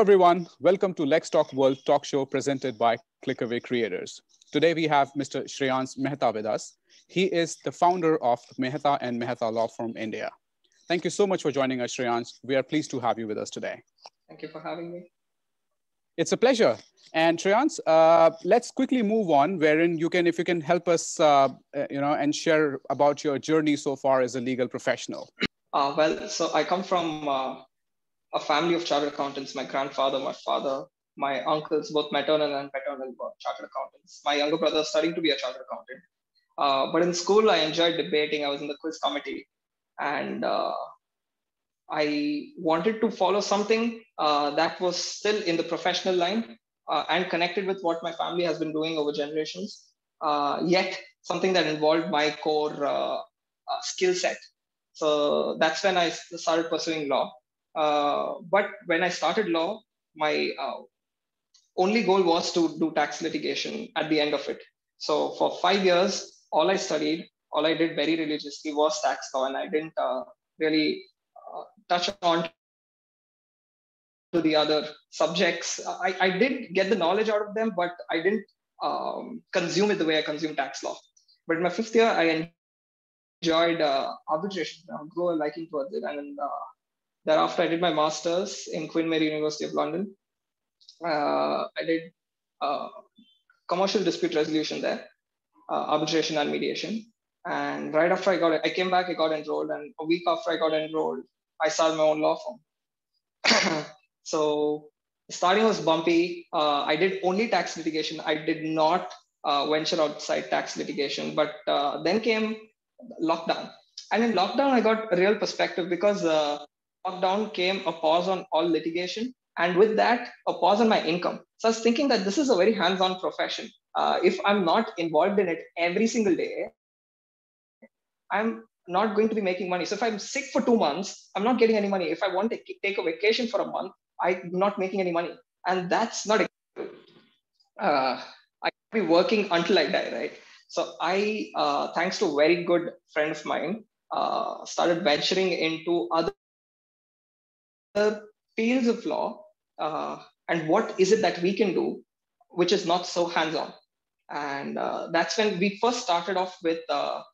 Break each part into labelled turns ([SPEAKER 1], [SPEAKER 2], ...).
[SPEAKER 1] Hello, everyone. Welcome to LexTalk World Talk Show presented by Clickaway Creators. Today, we have Mr. Shrreyans Mehta with us. He is the founder of Mehta and Mehta Law Firm India. Thank you so much for joining us, Shrreyans. We are pleased to have you with us today.
[SPEAKER 2] Thank you for having me.
[SPEAKER 1] It's a pleasure. And Shrreyans, let's quickly move on, wherein if you can help us, and share about your journey so far as a legal professional.
[SPEAKER 2] So I come from a family of chartered accountants. My grandfather, my father, my uncles, both maternal and paternal, were chartered accountants. My younger brother is studying to be a chartered accountant. But in school, I enjoyed debating. I was in the quiz committee, and I wanted to follow something that was still in the professional line and connected with what my family has been doing over generations, yet something that involved my core skill set. So that's when I started pursuing law. But when I started law, my only goal was to do tax litigation at the end of it. So for 5 years, all I studied, all I did very religiously was tax law, and I didn't really touch on to the other subjects. I did get the knowledge out of them, but I didn't consume it the way I consume tax law. But in my 5th year, I enjoyed arbitration. I grew a liking towards it. And thereafter, I did my master's in Queen Mary University of London. I did commercial dispute resolution there, arbitration and mediation. And right after I came back, I got enrolled. And a week after I got enrolled, I started my own law firm. So starting was bumpy. I did only tax litigation. I did not venture outside tax litigation. But then came lockdown. And in lockdown, I got a real perspective because lockdown came a pause on all litigation. And with that, a pause on my income. So I was thinking that this is a very hands-on profession. If I'm not involved in it every single day, I'm not going to be making money. So if I'm sick for 2 months, I'm not getting any money. If I want to take a vacation for a month, I'm not making any money. And that's not acceptable. I'll be working until I die, right? So I, thanks to a very good friend of mine, started venturing into other fields of law and what is it that we can do, which is not so hands-on. And that's when we first started off with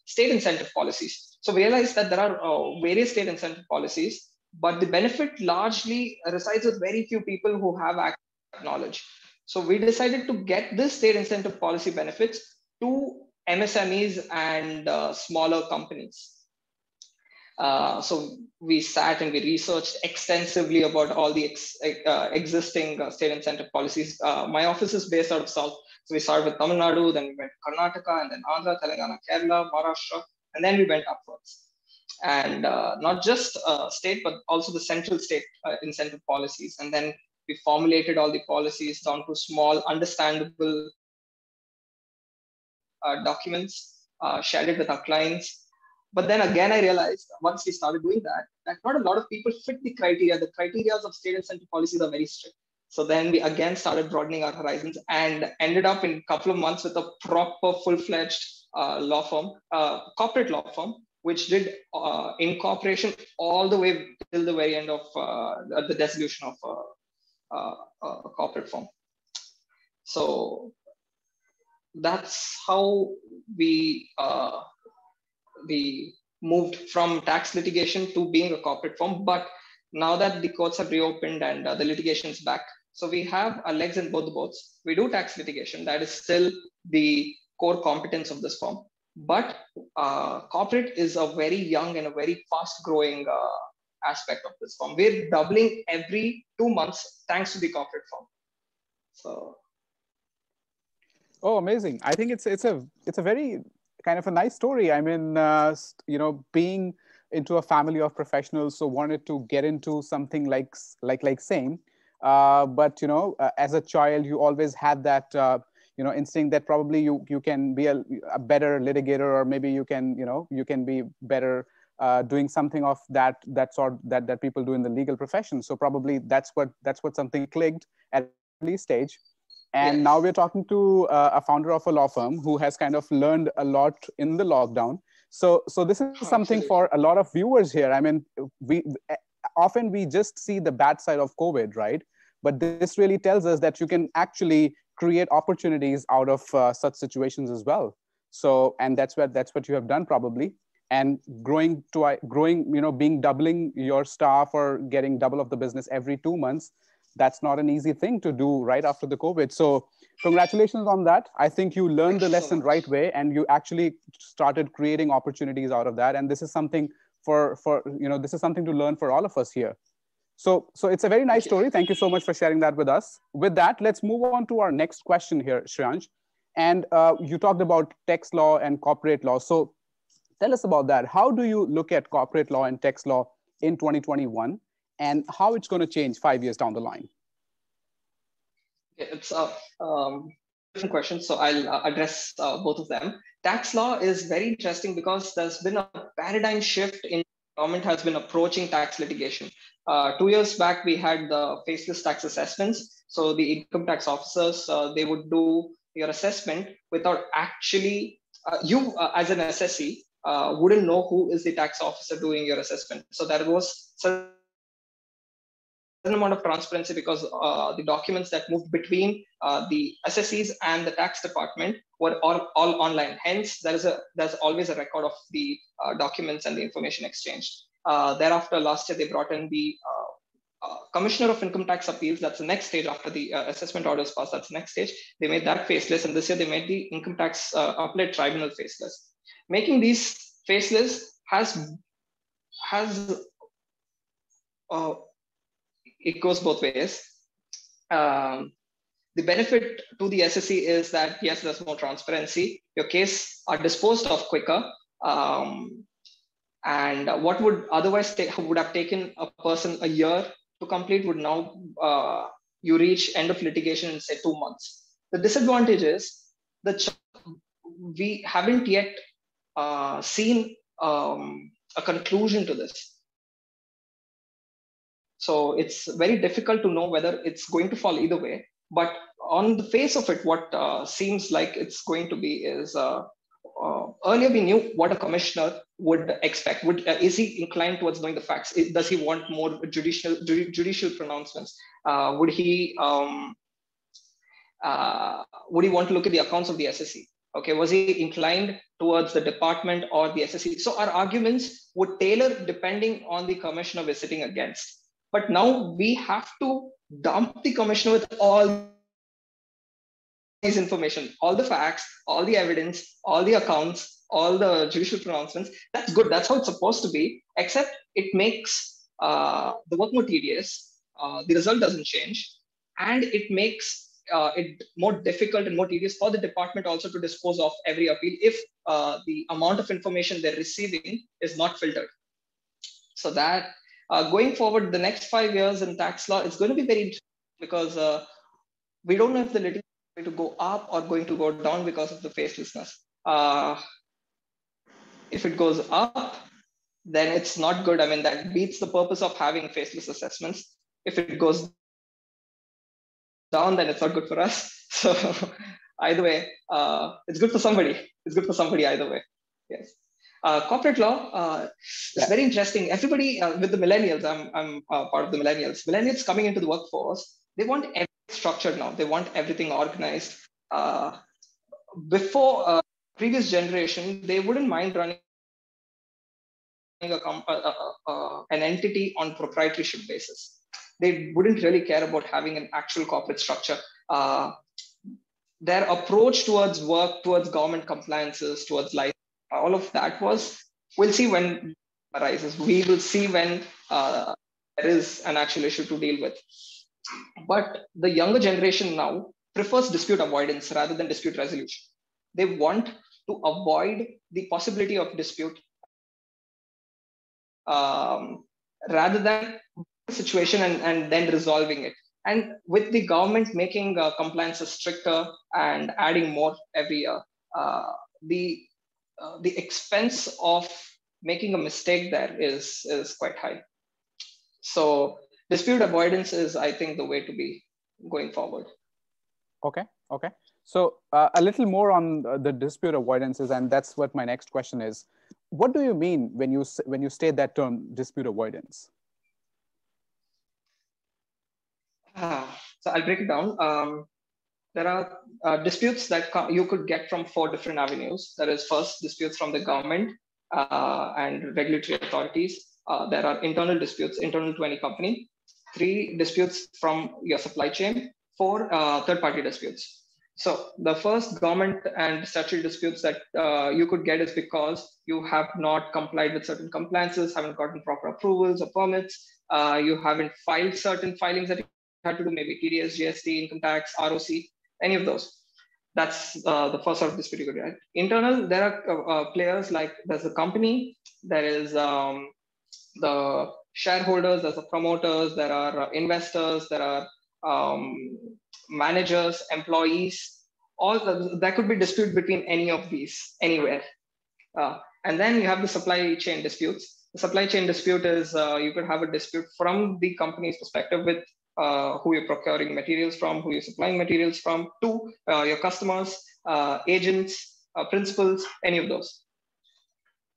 [SPEAKER 2] state incentive policies. So we realized that there are various state incentive policies, but the benefit largely resides with very few people who have access to knowledge. So we decided to get this state incentive policy benefits to MSMEs and smaller companies. So we sat and we researched extensively about all the existing state incentive policies. My office is based out of South. So we started with Tamil Nadu, then we went to Karnataka, and then Andhra, Telangana, Kerala, Maharashtra, and then we went upwards. And not just state, but also the central state incentive policies. And then we formulated all the policies down to small, understandable documents, shared it with our clients. But then again, I realized once we started doing that not a lot of people fit the criteria. The criteria of state incentive policies are very strict. So then we again started broadening our horizons and ended up in a couple of months with a proper full-fledged law firm, corporate law firm, which did incorporation all the way till the very end of the dissolution of a corporate firm. So that's how we moved from tax litigation to being a corporate firm. But now that the courts have reopened and the litigation is back, so we have our legs in both the boats. We do tax litigation. That is still the core competence of this firm. But corporate is a very young and a very fast growing aspect of this firm. We're doubling every 2 months thanks to the corporate firm. So.
[SPEAKER 1] Oh, amazing. I think it's a very kind of a nice story. I mean, being into a family of professionals, so wanted to get into something like same. But, as a child, you always had that, instinct that probably you can be a better litigator, or maybe you can be better doing something of that sort that people do in the legal profession. So probably that's what something clicked at early stage. And
[SPEAKER 2] Yes.
[SPEAKER 1] Now we're talking to a founder of a law firm who has kind of learned a lot in the lockdown. So this is something
[SPEAKER 2] Absolutely.
[SPEAKER 1] for a lot of viewers here. I mean, we often just see the bad side of COVID, right? But this really tells us that you can actually create opportunities out of such situations as well. So, and that's what you have done probably. And growing, being doubling your staff or getting double of the business every 2 months, that's not an easy thing to do right after the COVID. So congratulations on that. I think you learned
[SPEAKER 2] Thank
[SPEAKER 1] the
[SPEAKER 2] you so
[SPEAKER 1] lesson
[SPEAKER 2] much.
[SPEAKER 1] right way, and you actually started creating opportunities out of that. And this is something this is something to learn for all of us here. So it's a very nice
[SPEAKER 2] Thank you.
[SPEAKER 1] story. Thank you so much for sharing that with us. With that, let's move on to our next question here, Shreyans. And you talked about tax law and corporate law. So tell us about that. How do you look at corporate law and tax law in 2021, and how it's going to change 5 years down the line?
[SPEAKER 2] It's a different question, so I'll address both of them. Tax law is very interesting because there's been a paradigm shift in government has been approaching tax litigation. 2 years back, we had the faceless tax assessments. So the income tax officers, they would do your assessment without actually, you as an assessee wouldn't know who is the tax officer doing your assessment. So there was certain amount of transparency because the documents that moved between the assessees and the tax department were all online. Hence, there's always a record of the documents and the information exchanged. Thereafter, last year they brought in the Commissioner of Income Tax Appeals. That's the next stage after the assessment orders passed. That's the next stage. They made that faceless, and this year they made the Income Tax Appellate Tribunal faceless. Making these faceless has it goes both ways. The benefit to the SSC is that yes, there's more transparency. Your case are disposed of quicker. And what would otherwise would have taken a person a year to complete would now you reach end of litigation in say 2 months. The disadvantage is we haven't yet seen a conclusion to this. So it's very difficult to know whether it's going to fall either way. But on the face of it, what seems like it's going to be is earlier we knew what a commissioner would expect. Is he inclined towards knowing the facts? Does he want more judicial pronouncements? Would he want to look at the accounts of the SSC? Okay, was he inclined towards the department or the SSC? So our arguments would tailor depending on the commissioner we're sitting against. But now we have to dump the commissioner with all these information, all the facts, all the evidence, all the accounts, all the judicial pronouncements. That's good. That's how it's supposed to be, except it makes the work more tedious. The result doesn't change. And it makes it more difficult and more tedious for the department also to dispose of every appeal if the amount of information they're receiving is not filtered. So that going forward, the next 5 years in tax law, it's going to be very interesting because we don't know if the litigation is going to go up or going to go down because of the facelessness. If it goes up, then it's not good. I mean, that beats the purpose of having faceless assessments. If it goes down, then it's not good for us. So either way, it's good for somebody. It's good for somebody either way. Yes. Corporate law is very interesting. Everybody with the millennials, I'm part of the millennials. Millennials coming into the workforce, they want everything structured now. They want everything organized. Before previous generation, they wouldn't mind running an entity on proprietorship basis. They wouldn't really care about having an actual corporate structure. Their approach towards work, towards government compliances, towards life, all of that was, we'll see when it arises. We will see when there is an actual issue to deal with. But the younger generation now prefers dispute avoidance rather than dispute resolution. They want to avoid the possibility of dispute rather than the situation and then resolving it. And with the government making compliances stricter and adding more every year, the expense of making a mistake there is quite high. So dispute avoidance is, I think, the way to be going forward.
[SPEAKER 1] Okay. So a little more on the dispute avoidances, and that's what my next question is. What do you mean when you state that term, dispute avoidance?
[SPEAKER 2] So I'll break it down. There are disputes that you could get from 4 different avenues. There is first disputes from the government and regulatory authorities. There are internal disputes internal to any company. 3 disputes from your supply chain. 4 third-party disputes. So the first government and statutory disputes that you could get is because you have not complied with certain compliances, haven't gotten proper approvals or permits, you haven't filed certain filings that you had to do, maybe TDS, GST, income tax, ROC, any of those. That's the first sort of dispute you could get. Internal, there are players like there's the company, there is the shareholders, there's the promoters, there are investors, there are managers, employees. There could be dispute between any of these anywhere. And then you have the supply chain disputes. The supply chain dispute is you could have a dispute from the company's perspective with who you're procuring materials from, who you're supplying materials from, to your customers, agents, principals, any of those.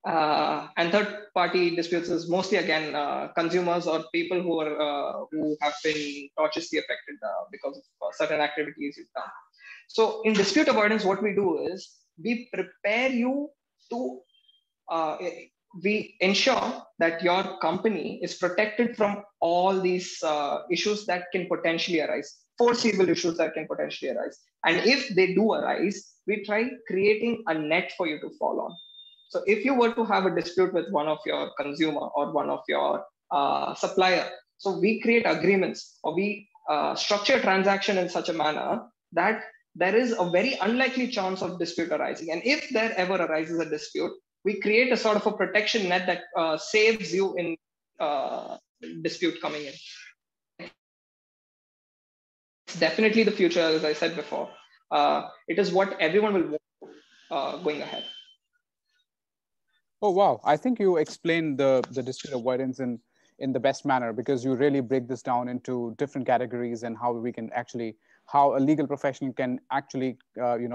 [SPEAKER 2] And third-party disputes is mostly again consumers or people who have been tortiously affected because of certain activities you've done. So in dispute avoidance, what we do is we prepare you to we ensure that your company is protected from all these issues that can potentially arise, foreseeable issues that can potentially arise. And if they do arise, we try creating a net for you to fall on. So if you were to have a dispute with one of your consumer or one of your supplier, so we create agreements or we structure a transaction in such a manner that there is a very unlikely chance of dispute arising. And if there ever arises a dispute, we create a sort of a protection net that saves you in dispute coming in. It's definitely the future, as I said before. It is what everyone will want going ahead.
[SPEAKER 1] Oh, wow. I think you explained the dispute avoidance in the best manner, because you really break this down into different categories and how we can actually, how a legal professional can actually,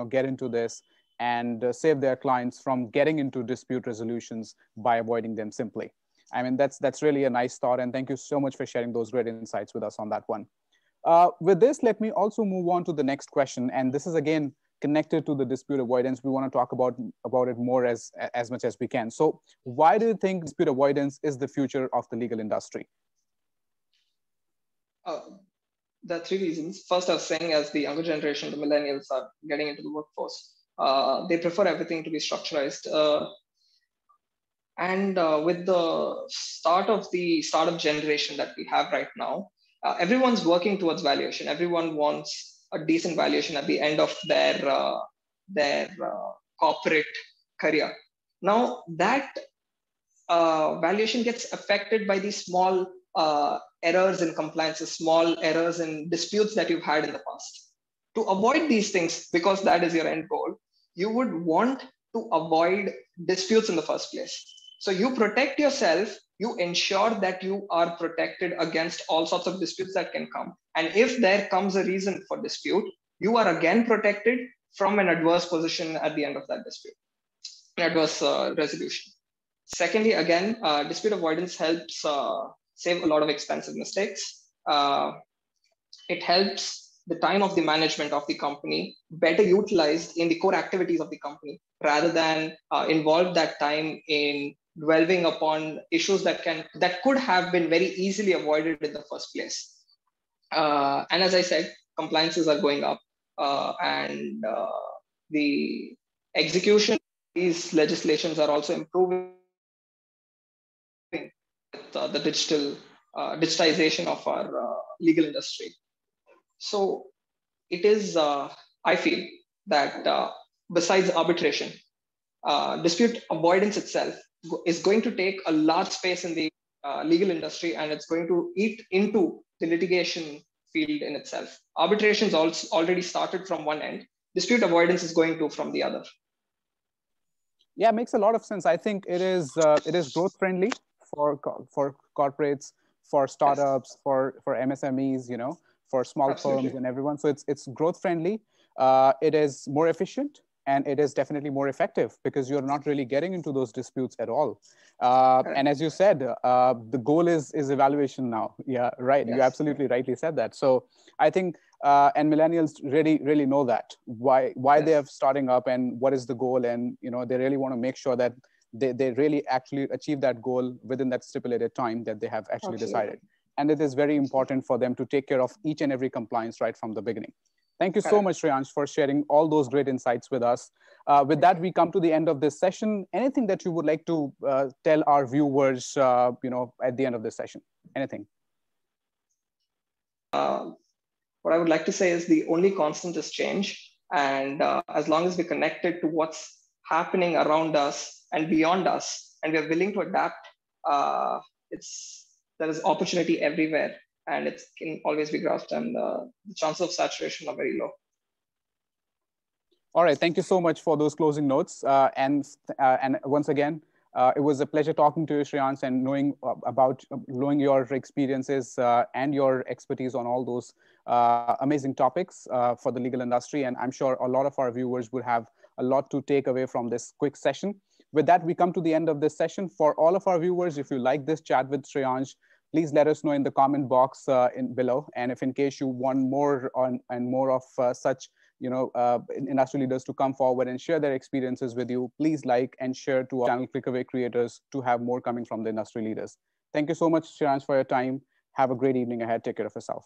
[SPEAKER 1] get into this and save their clients from getting into dispute resolutions by avoiding them simply. I mean, that's really a nice thought. And thank you so much for sharing those great insights with us on that one. With this, let me also move on to the next question. And this is, again, connected to the dispute avoidance. We want to talk about it more as much as we can. So why do you think dispute avoidance is the future of the legal industry?
[SPEAKER 2] There are 3 reasons. First, I was saying, as the younger generation, the millennials are getting into the workforce, they prefer everything to be structurized. And with the start of the startup generation that we have right now, everyone's working towards valuation. Everyone wants a decent valuation at the end of their corporate career. Now that valuation gets affected by these small errors in compliances, small errors in disputes that you've had in the past. To avoid these things, because that is your end goal, you would want to avoid disputes in the first place. So you protect yourself, you ensure that you are protected against all sorts of disputes that can come. And if there comes a reason for dispute, you are again protected from an adverse position at the end of that dispute, adverse resolution. Secondly, again, dispute avoidance helps save a lot of expensive mistakes. It helps the time of the management of the company better utilized in the core activities of the company, rather than involve that time in dwelling upon issues that could have been very easily avoided in the first place. And as I said, compliances are going up, and the execution of these legislations are also improving with the digitization of our legal industry. So it is, I feel that besides arbitration, dispute avoidance itself is going to take a large space in the legal industry, and it's going to eat into the litigation field in itself. Arbitration's already started from one end. Dispute avoidance is going to from the other.
[SPEAKER 1] Yeah, it makes a lot of sense. I think it is growth friendly for corporates, for startups, for MSMEs, for small
[SPEAKER 2] Absolutely.
[SPEAKER 1] firms and everyone. So it's growth friendly. It is more efficient. and it is definitely more effective because you're not really getting into those disputes at all. And as you said, the goal is evaluation now. Yeah, right. You
[SPEAKER 2] Yes.
[SPEAKER 1] absolutely rightly said that. So I think, and millennials really know that why they
[SPEAKER 2] Yes.
[SPEAKER 1] are starting up and what is the goal, and they really want to make sure that they really actually achieve that goal within that stipulated time that they have actually
[SPEAKER 2] Absolutely.
[SPEAKER 1] decided. And it is very
[SPEAKER 2] Absolutely.
[SPEAKER 1] important for them to take care of each and every compliance right from the beginning. Thank you so
[SPEAKER 2] Correct.
[SPEAKER 1] much, Shreyans, for sharing all those great insights with us. With
[SPEAKER 2] Thank
[SPEAKER 1] that,
[SPEAKER 2] you.
[SPEAKER 1] we come to the end of this session. Anything that you would like to tell our viewers, at the end of this session? Anything?
[SPEAKER 2] Uh, what I would like to say is the only constant is change. And as long as we're connected to what's happening around us and beyond us, and we're willing to adapt, uh, there is opportunity everywhere, and it can always be grasped. And the chances of saturation are very low.
[SPEAKER 1] All right. Thank you so much for those closing notes. And once again, it was a pleasure talking to you, Shreyans, and knowing your experiences and your expertise on all those amazing topics for the legal industry. And I'm sure a lot of our viewers would have a lot to take away from this quick session. With that, we come to the end of this session. For all of our viewers, if you like this chat with Shreyans, please let us know in the comment box below. And if in case you want more and more of such industry leaders to come forward and share their experiences with you, please like and share to our channel Clickaway creators to have more coming from the industry leaders. Thank you so much, Shreyans, for your time. Have a great evening ahead. Take care of yourself.